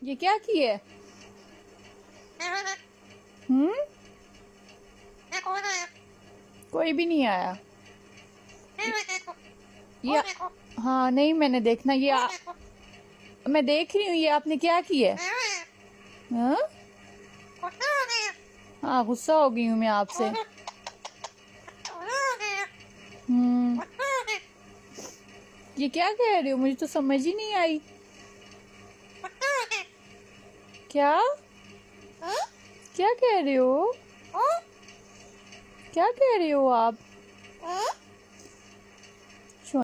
ये क्या किए? हम्म। कोई भी नहीं आया। ये हाँ, नहीं मैंने देखना मैं देख रही हूँ ये आपने क्या किया है। हाँ, हाँ गुस्सा हो गई हूँ मैं आपसे। हम्म। ये क्या कह रहे हो, मुझे तो समझ ही नहीं आई। क्या क्या कह रहे हो? क्या कह रहे हो आप?